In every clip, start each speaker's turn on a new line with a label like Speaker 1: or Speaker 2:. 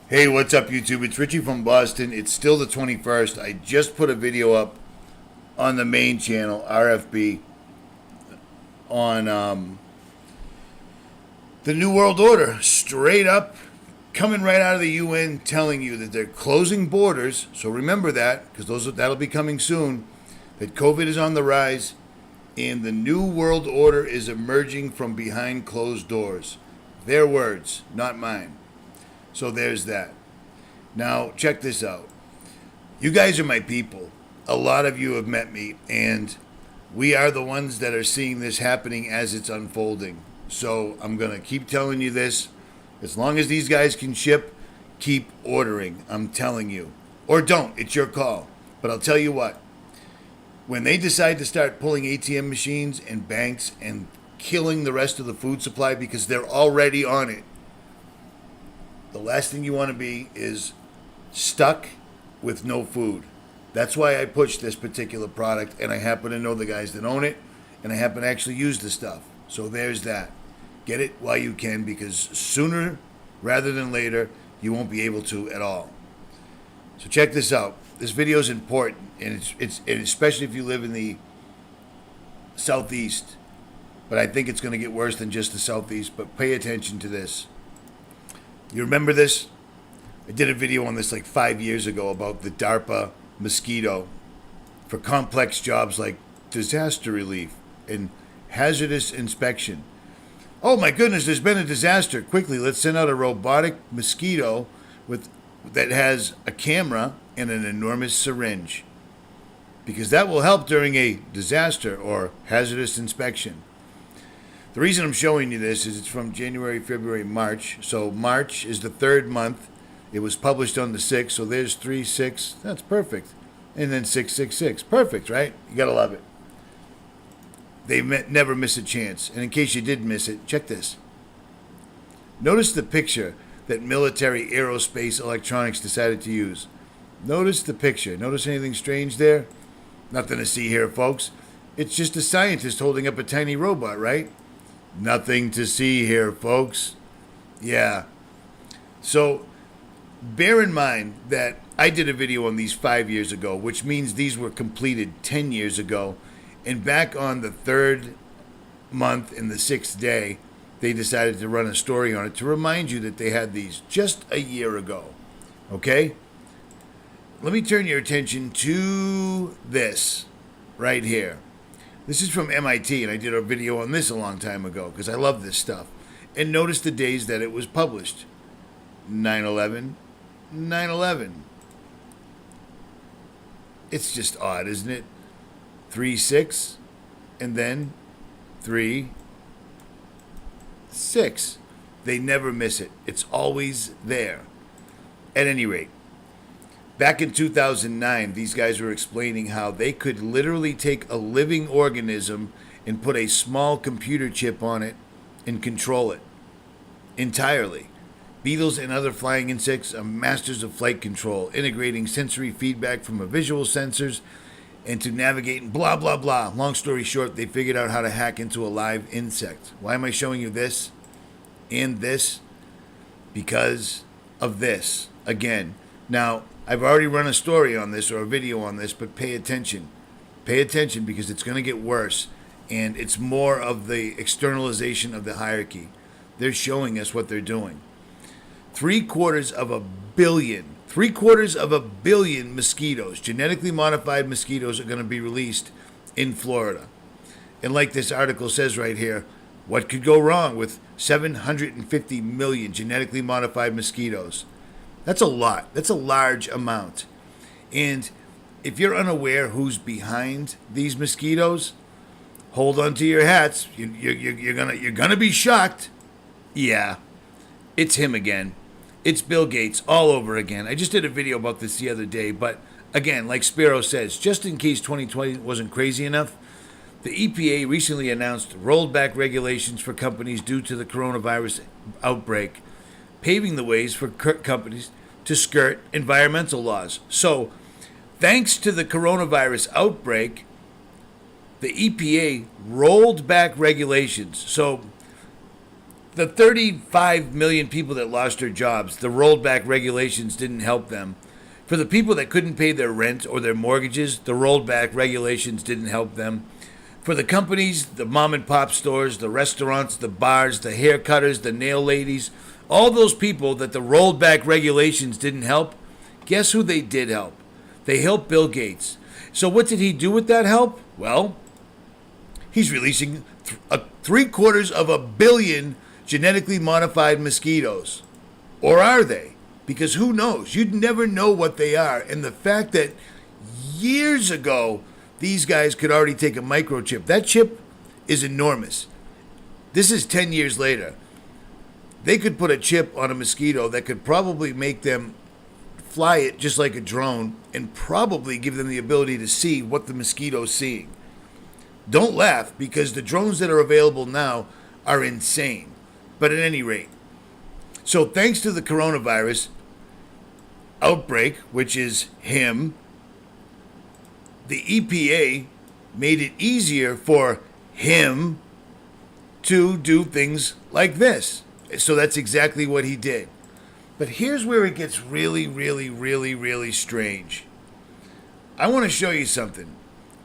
Speaker 1: Hey, what's up, YouTube? It's Richie from Boston. It's still the 21st. I just put a video up on the main channel, RFB, on the New World Order. Straight up, coming right out of the UN, telling you that they're closing borders. So remember that, because that'll be coming soon. That COVID is on the rise, and the New World Order is emerging from behind closed doors. Their words, not mine. So there's that. Now, check this out. You guys are my people. A lot of you have met me, and we are the ones that are seeing this happening as it's unfolding. So I'm going to keep telling you this. As long as these guys can ship, keep ordering. I'm telling you. Or don't. It's your call. But I'll tell you what. When they decide to start pulling ATM machines and banks and killing the rest of the food supply because they're already on it, the last thing you want to be is stuck with no food. That's why I push this particular product, and I happen to know the guys that own it, and I happen to actually use the stuff. So there's that. Get it while you can, because sooner rather than later, you won't be able to at all. So check this out. This video is important, and it's especially if you live in the Southeast. But I think it's going to get worse than just the Southeast. But pay attention to this. You remember this? I did a video on this like 5 years ago about the DARPA mosquito for complex jobs like disaster relief and hazardous inspection. Oh my goodness, there's been a disaster. Quickly, let's send out a robotic mosquito that has a camera and an enormous syringe, because that will help during a disaster or hazardous inspection. The reason I'm showing you this is it's from January, February, March. So March is the third month. It was published on the 6th, so there's 3-6. That's perfect. And then 666. Perfect, right? You gotta love it. They never miss a chance. And in case you did miss it, check this. Notice the picture that military aerospace electronics decided to use. Notice the picture. Notice anything strange there? Nothing to see here, folks. It's just a scientist holding up a tiny robot, right? Nothing to see here, folks. Yeah. So bear in mind that I did a video on these 5 years ago, which means these were completed 10 years ago. And back on the third month and the 6th day, they decided to run a story on it to remind you that they had these just a year ago. Okay? Let me turn your attention to this right here. This is from MIT, and I did a video on this a long time ago because I love this stuff. And notice the days that it was published. 9/11, 9/11. It's just odd, isn't it? 3-6, and then 3-6. They never miss it. It's always there. At any rate, back in 2009, these guys were explaining how they could literally take a living organism and put a small computer chip on it and control it entirely. Beetles and other flying insects are masters of flight control, integrating sensory feedback from a visual sensors and to navigate and blah, blah, blah. Long story short, they figured out how to hack into a live insect. Why am I showing you this and this? Because of this. Again, now, I've already run a story on this or a video on this, but pay attention. Pay attention, because it's going to get worse, and it's more of the externalization of the hierarchy. They're showing us what they're doing. 750 million mosquitoes, genetically modified mosquitoes, are going to be released in Florida. And like this article says right here, what could go wrong with 750 million genetically modified mosquitoes? That's a lot. That's a large amount. And if you're unaware who's behind these mosquitoes, hold on to your hats. You're gonna be shocked. Yeah, it's him again. It's Bill Gates all over again. I just did a video about this the other day, but again, like Spiro says, just in case 2020 wasn't crazy enough, the EPA recently announced rolled back regulations for companies due to the coronavirus outbreak, paving the ways for companies to skirt environmental laws. So, thanks to the coronavirus outbreak, the EPA rolled back regulations. So, the 35 million people that lost their jobs, the rolled back regulations didn't help them. For the people that couldn't pay their rent or their mortgages, the rolled back regulations didn't help them. For the companies, the mom and pop stores, the restaurants, the bars, the hair cutters, the nail ladies, all those people that the rolled back regulations didn't help, guess who they did help? They helped Bill Gates. So what did he do with that help? Well, he's releasing 750 million genetically modified mosquitoes. Or are they? Because who knows? You'd never know what they are. And the fact that years ago, these guys could already take a microchip. That chip is enormous. This is 10 years later. They could put a chip on a mosquito that could probably make them fly it just like a drone and probably give them the ability to see what the mosquito's seeing. Don't laugh, because the drones that are available now are insane. But at any rate, so thanks to the coronavirus outbreak, which is him, the EPA made it easier for him to do things like this. So that's exactly what he did. But here's where it gets really, really, really, really strange. I want to show you something.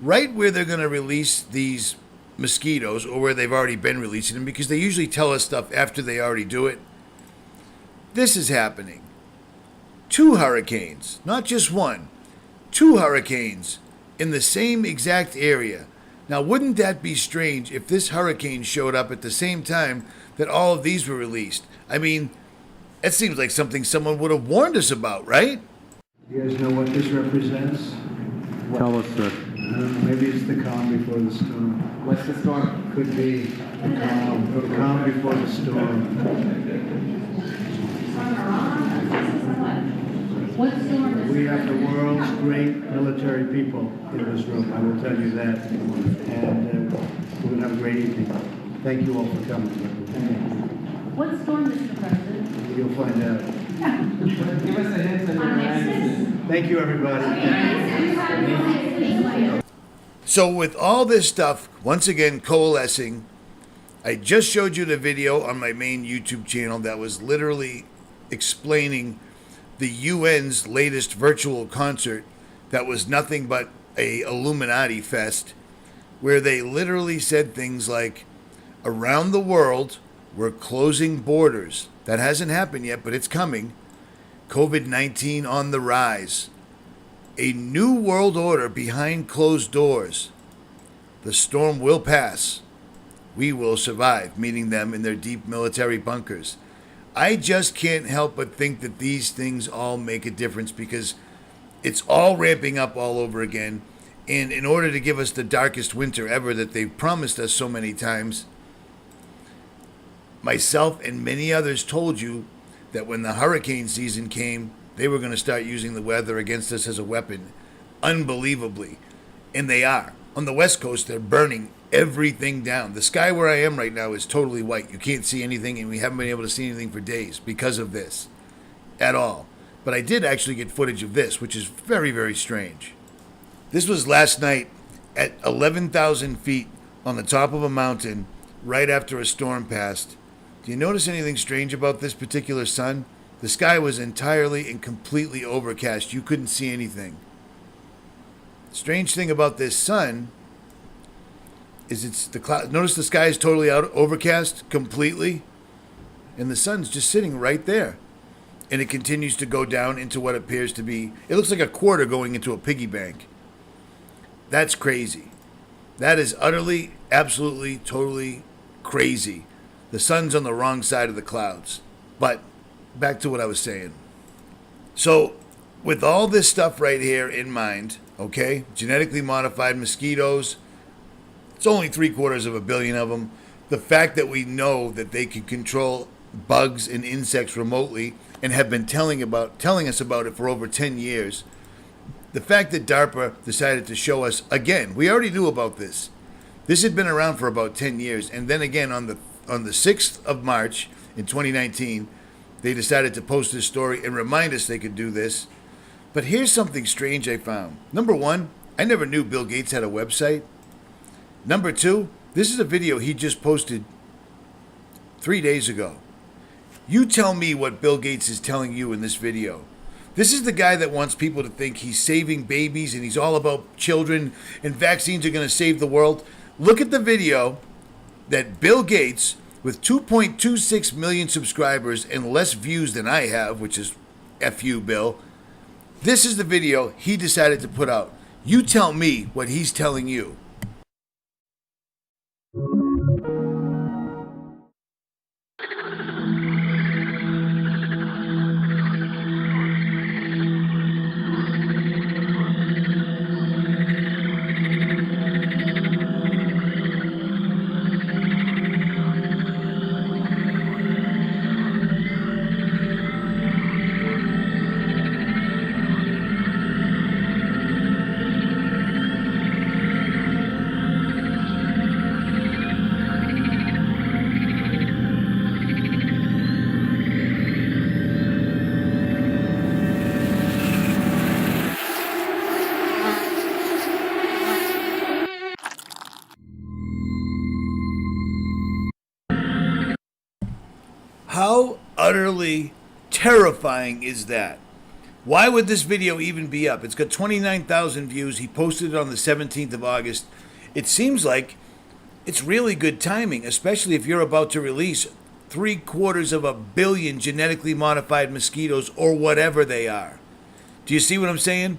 Speaker 1: Right where they're going to release these mosquitoes, or where they've already been releasing them, because they usually tell us stuff after they already do it. This is happening. 2 hurricanes, not just one. 2 hurricanes in the same exact area. Now, wouldn't that be strange if this hurricane showed up at the same time that all of these were released? I mean, it seems like something someone would have warned us about, right?
Speaker 2: You guys know what this represents?
Speaker 3: Tell us, sir.
Speaker 2: Maybe it's the calm before the storm.
Speaker 3: What's the storm?
Speaker 2: Could be the calm before the storm.
Speaker 4: What storm is
Speaker 2: We have the world's great military people in this room, I will tell you that. And we're going to have a great evening. Thank you all for coming.
Speaker 4: What storm, Mr. President?
Speaker 2: You'll find out.
Speaker 3: Give us a hint and
Speaker 4: On
Speaker 2: Thank you, everybody.
Speaker 1: So with all this stuff, once again, coalescing, I just showed you the video on my main YouTube channel that was literally explaining the UN's latest virtual concert that was nothing but a Illuminati fest, where they literally said things like, around the world, we're closing borders. That hasn't happened yet, but it's coming. COVID-19 on the rise. A new world order behind closed doors. The storm will pass. We will survive, meeting them in their deep military bunkers. I just can't help but think that these things all make a difference, because it's all ramping up all over again. And in order to give us the darkest winter ever that they've promised us so many times, myself and many others told you that when the hurricane season came, they were going to start using the weather against us as a weapon. Unbelievably. And they are. On the West Coast, they're burning everything down. The sky where I am right now is totally white. You can't see anything, and we haven't been able to see anything for days because of this at all. But I did actually get footage of this, which is very, very strange. This was last night at 11,000 feet on the top of a mountain right after a storm passed. Do you notice anything strange about this particular sun? The sky was entirely and completely overcast. You couldn't see anything. Strange thing about this sun is it's the cloud. Notice the sky is totally overcast completely, and the sun's just sitting right there, and it continues to go down into what appears to be, it looks like a quarter going into a piggy bank. That's crazy. That is utterly, absolutely, totally crazy. The sun's on the wrong side of the clouds. But back to what I was saying. So with all this stuff right here in mind, okay, genetically modified mosquitoes, it's only 750 million of them. The fact that we know that they can control bugs and insects remotely and have been telling us about it for over 10 years. The fact that DARPA decided to show us again, we already knew about this. This had been around for about 10 years, and then again on the 6th of March in 2019, they decided to post this story and remind us they could do this. But here's something strange I found. Number one, I never knew Bill Gates had a website. Number two, this is a video he just posted 3 days ago. You tell me what Bill Gates is telling you in this video. This is the guy that wants people to think he's saving babies and he's all about children and vaccines are going to save the world. Look at the video that Bill Gates, with 2.26 million subscribers and less views than I have, which is F you, Bill. This is the video he decided to put out. You tell me what he's telling you. How utterly terrifying is that? Why would this video even be up? It's got 29,000 views. He posted it on the 17th of August. It seems like it's really good timing, especially if you're about to release 750 million genetically modified mosquitoes or whatever they are. Do you see what I'm saying?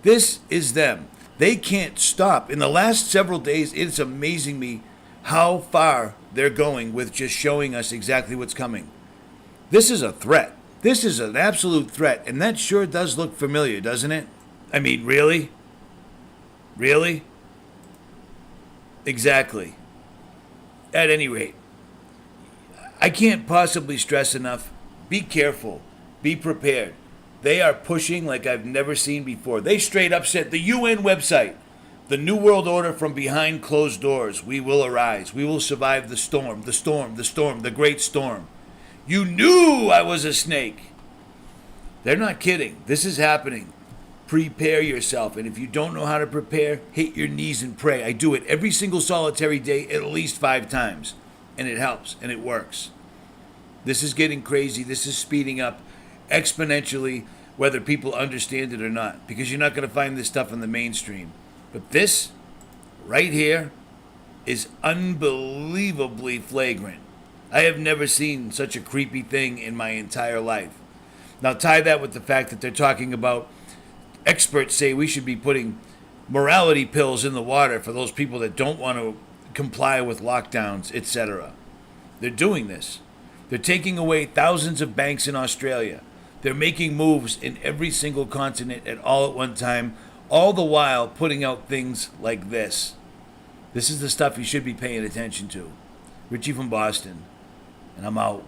Speaker 1: This is them. They can't stop. In the last several days, it's amazing me how far they're going with just showing us exactly what's coming. This is a threat. This is an absolute threat, and that sure does look familiar, doesn't it? I mean, really? Really? Exactly. At any rate, I can't possibly stress enough, be careful, be prepared. They are pushing like I've never seen before. They straight up said, the UN website, the New World Order from behind closed doors. We will arise. We will survive the storm, the great storm. You knew I was a snake. They're not kidding. This is happening. Prepare yourself. And if you don't know how to prepare, hit your knees and pray. I do it every single solitary day at least 5 times. And it helps and it works. This is getting crazy. This is speeding up exponentially, whether people understand it or not. Because you're not going to find this stuff in the mainstream. But this, right here, is unbelievably flagrant. I have never seen such a creepy thing in my entire life. Now tie that with the fact that they're talking about, experts say we should be putting morality pills in the water for those people that don't want to comply with lockdowns, etc. They're doing this. They're taking away thousands of banks in Australia. They're making moves in every single continent at one time, all the while putting out things like this. This is the stuff you should be paying attention to. Richie from Boston, and I'm out.